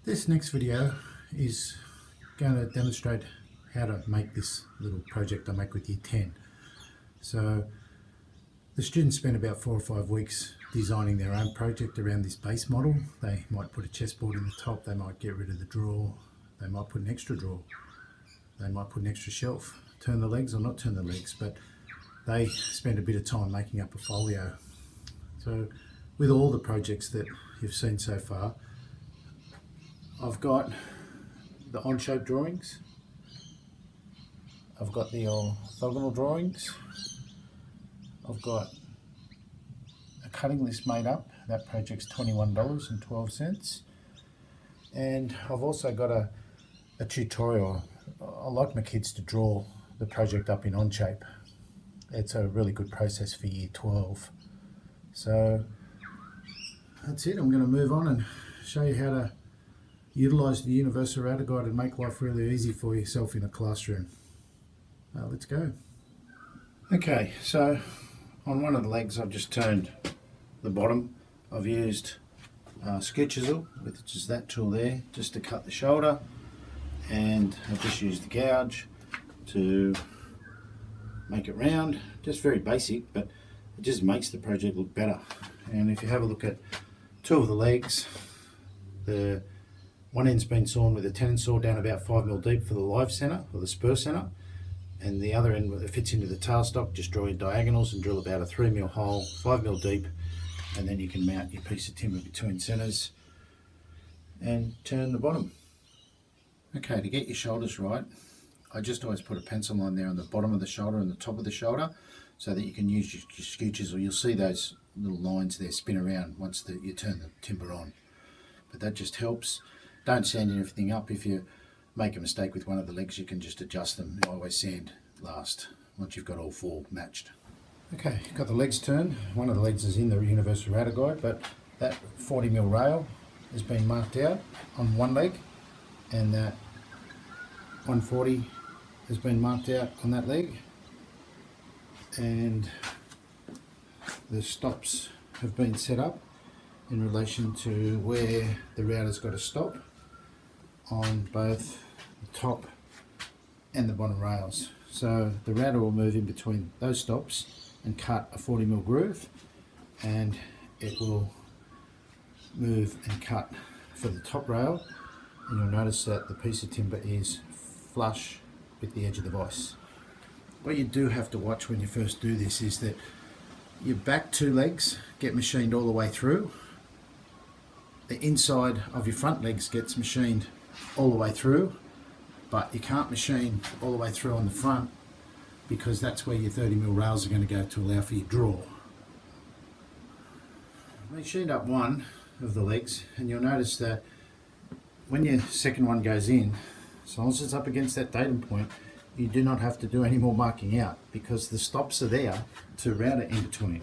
This next video is going to demonstrate how to make this little project I make with Year 10. So the students spend about 4 or 5 weeks designing their own project around this base model. They might put a chessboard in the top, they might get rid of the drawer, they might put an extra drawer, they might put an extra shelf, turn the legs or not turn the legs, but they spend a bit of time making up a folio. So with all the projects that you've seen so far, I've got the Onshape drawings, I've got the orthogonal drawings, I've got a cutting list made up. That project's $21.12, and I've also got a tutorial. I like my kids to draw the project up in Onshape. It's a really good process for Year 12. So that's it. I'm going to move on and show you how to utilise the Universal Router Guide and make life really easy for yourself in a classroom. Let's go. Okay, so on one of the legs I've just turned the bottom. I've used skew chisel, which is that tool there, just to cut the shoulder, and I've just used the gouge to make it round. Just very basic, but it just makes the project look better. And if you have a look at two of the legs, the one end's been sawn with a tenon saw down about 5mm deep for the live centre, or the spur centre, and the other end, it fits into the tailstock. Just draw your diagonals and drill about a 3mm hole, 5mm deep, and then you can mount your piece of timber between centres and turn the bottom. Okay, to get your shoulders right, I just always put a pencil line there on the bottom of the shoulder and the top of the shoulder so that you can use your skew chisel. You'll see those little lines there spin around once you turn the timber on. But that just helps. Don't sand everything up. If you make a mistake with one of the legs, you can just adjust them. I always sand last, once you've got all four matched. Okay, got the legs turned. One of the legs is in the Universal Router Guide, but that 40mm rail has been marked out on one leg, and that 140 has been marked out on that leg, and the stops have been set up in relation to where the router's got to stop on both the top and the bottom rails. So the router will move in between those stops and cut a 40mm groove, and it will move and cut for the top rail, and you'll notice that the piece of timber is flush with the edge of the vise. What you do have to watch when you first do this is that your back two legs get machined all the way through. The inside of your front legs gets machined all the way through, but you can't machine all the way through on the front because that's where your 30mm rails are going to go to allow for your draw. I machined up one of the legs, and you'll notice that when your second one goes in, as long as it's up against that datum point, you do not have to do any more marking out because the stops are there to router in between.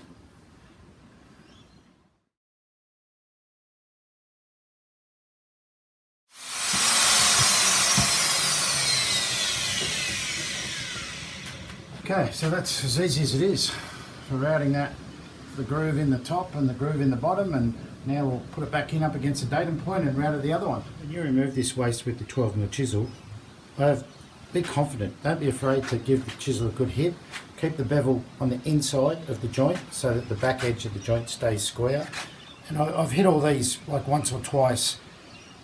Okay, so that's as easy as it is for routing that, the groove in the top and the groove in the bottom, and now we'll put it back in up against the datum point and router the other one. When you remove this waste with the 12mm chisel, be confident, don't be afraid to give the chisel a good hit. Keep the bevel on the inside of the joint so that the back edge of the joint stays square. And I've hit all these like once or twice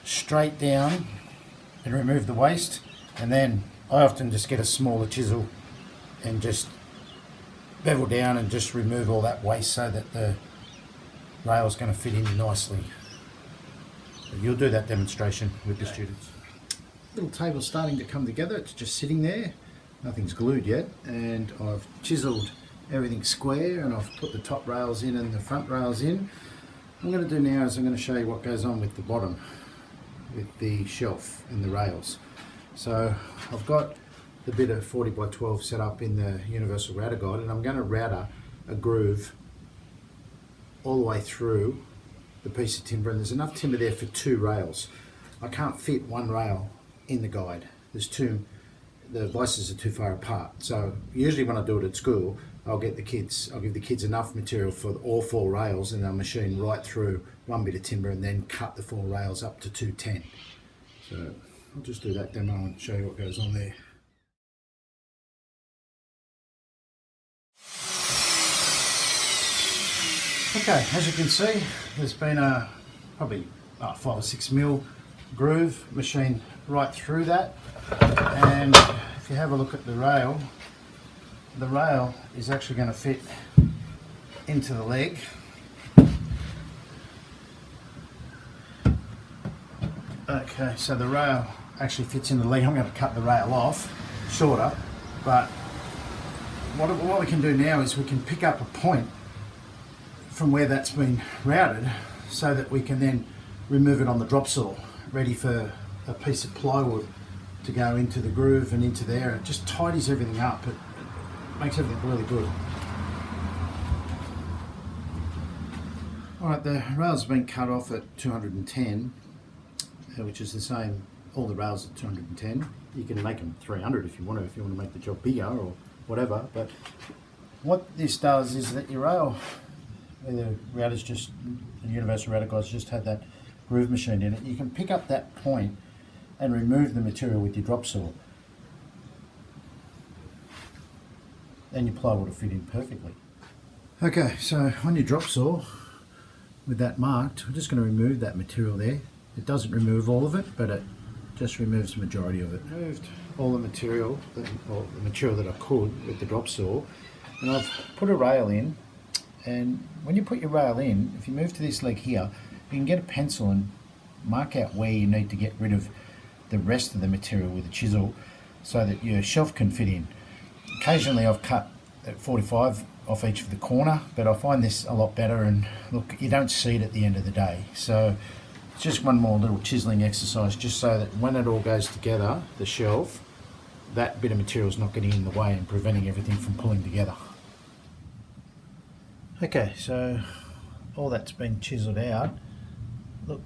straight down and remove the waste, and then I often just get a smaller chisel and just bevel down and just remove all that waste so that the rail is going to fit in nicely. But you'll do that demonstration with the students. Little table's starting to come together. It's just sitting there, nothing's glued yet, and I've chiseled everything square, and I've put the top rails in and the front rails in. What I'm going to do now is I'm going to show you what goes on with the bottom, with the shelf and the rails. So I've got the bit of 40x12 set up in the Universal Router Guide, and I'm going to router a groove all the way through the piece of timber, and there's enough timber there for 2 rails. I can't fit one rail in the guide. There's too the vices are too far apart. So usually when I do it at school, I'll give the kids enough material for all 4 rails, and they'll machine right through one bit of timber and then cut the 4 rails up to 210. So I'll just do that demo and show you what goes on there. Okay, as you can see, there's been a probably 5 or 6 mil groove machined right through that, and if you have a look at the rail is actually going to fit into the leg. Okay, so the rail actually fits in the leg. I'm going to cut the rail off shorter, but what we can do now is we can pick up a point from where that's been routed so that we can then remove it on the drop saw, ready for a piece of plywood to go into the groove and into there. It just tidies everything up. It makes everything really good. Alright, the rails have been cut off at 210, which is the same, all the rails at 210. You can make them 300 if you want to make the job bigger or whatever, but what this does is that your rail, the router's just, the Universal Router guys just had that groove machined in it, you can pick up that point and remove the material with your drop saw. And your plywood will fit in perfectly. Okay, so on your drop saw, with that marked, we're just going to remove that material there. It doesn't remove all of it, but it just removes the majority of it. Removed all the material, or the material that I could with the drop saw, and I've put a rail in. And when you put your rail in, if you move to this leg here, you can get a pencil and mark out where you need to get rid of the rest of the material with a chisel so that your shelf can fit in. Occasionally I've cut at 45 off each of the corner, but I find this a lot better, and look, you don't see it at the end of the day. So it's just one more little chiseling exercise, just so that when it all goes together, the shelf, that bit of material is not getting in the way and preventing everything from pulling together. Okay, so all that's been chiselled out. Look,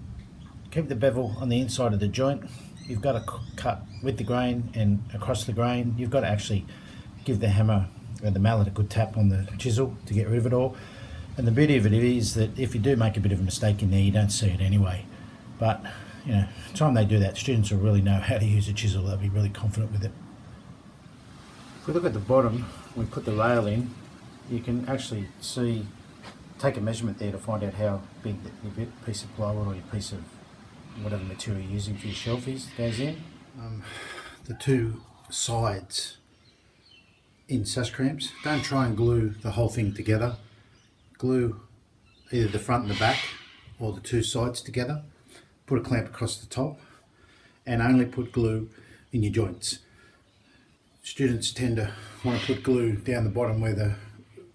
keep the bevel on the inside of the joint. You've got to cut with the grain and across the grain. You've got to actually give the hammer or the mallet a good tap on the chisel to get rid of it all. And the beauty of it is that if you do make a bit of a mistake in there, you don't see it anyway. But, you know, the time they do that, students will really know how to use a chisel. They'll be really confident with it. If we look at the bottom, we put the rail in, you can actually see, take a measurement there to find out how big your piece of plywood or your piece of whatever material you're using for your shelf goes in. The 2 sides in sash cramps, don't try and glue the whole thing together. Glue either the front and the back or the 2 sides together. Put a clamp across the top and only put glue in your joints. Students tend to want to put glue down the bottom where the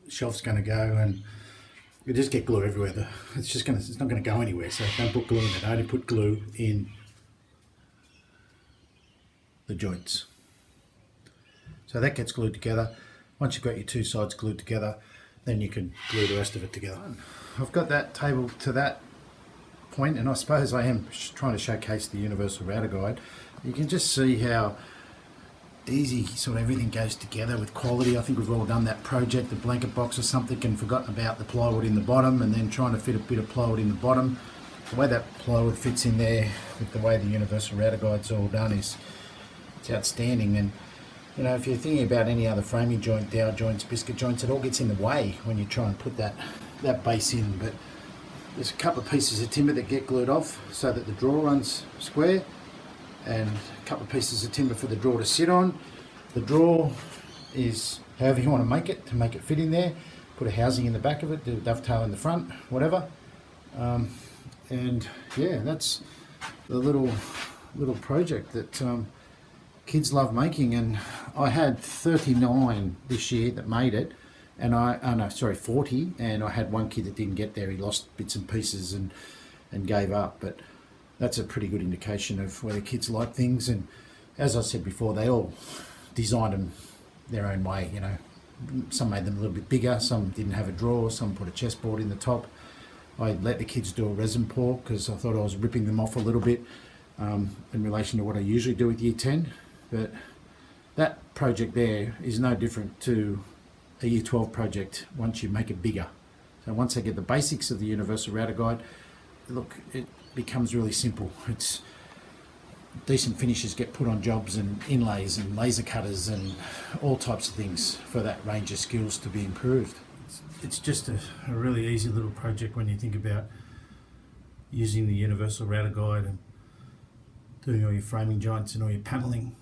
shelf's going to go, and you just get glue everywhere. It's not going to go anywhere, so don't put glue in it. Only put glue in the joints. So that gets glued together. Once you've got your 2 sides glued together, then you can glue the rest of it together. I've got that table to that point, and I suppose I am trying to showcase the Universal Router Guide. You can just see how easy sort of everything goes together with quality. I think we've all done that project, the blanket box or something, and forgotten about the plywood in the bottom, and then trying to fit a bit of plywood in the bottom. The way that plywood fits in there with the way the Universal Router Guide's all done it's outstanding. And you know, if you're thinking about any other framing joint, dowel joints, biscuit joints, it all gets in the way when you try and put that base in. But there's a couple of pieces of timber that get glued off so that the drawer runs square, and a couple of pieces of timber for the drawer to sit on. The drawer is however you want to make it fit in there. Put a housing in the back of it, do a dovetail in the front, whatever. And yeah, that's the little project that kids love making. And I had 39 this year that made it, and 40, and I had one kid that didn't get there. He lost bits and pieces and gave up. But that's a pretty good indication of whether kids like things. And as I said before, they all designed them their own way. You know, some made them a little bit bigger, some didn't have a drawer, some put a chessboard in the top. I let the kids do a resin pour because I thought I was ripping them off a little bit in relation to what I usually do with Year 10. But That project there is no different to a Year 12 project once you make it bigger. So once they get the basics of the Universal Router Guide, look, it becomes really simple. It's decent finishes get put on jobs and inlays and laser cutters and all types of things for that range of skills to be improved. It's just a really easy little project when you think about using the Universal Router Guide and doing all your framing joints and all your panelling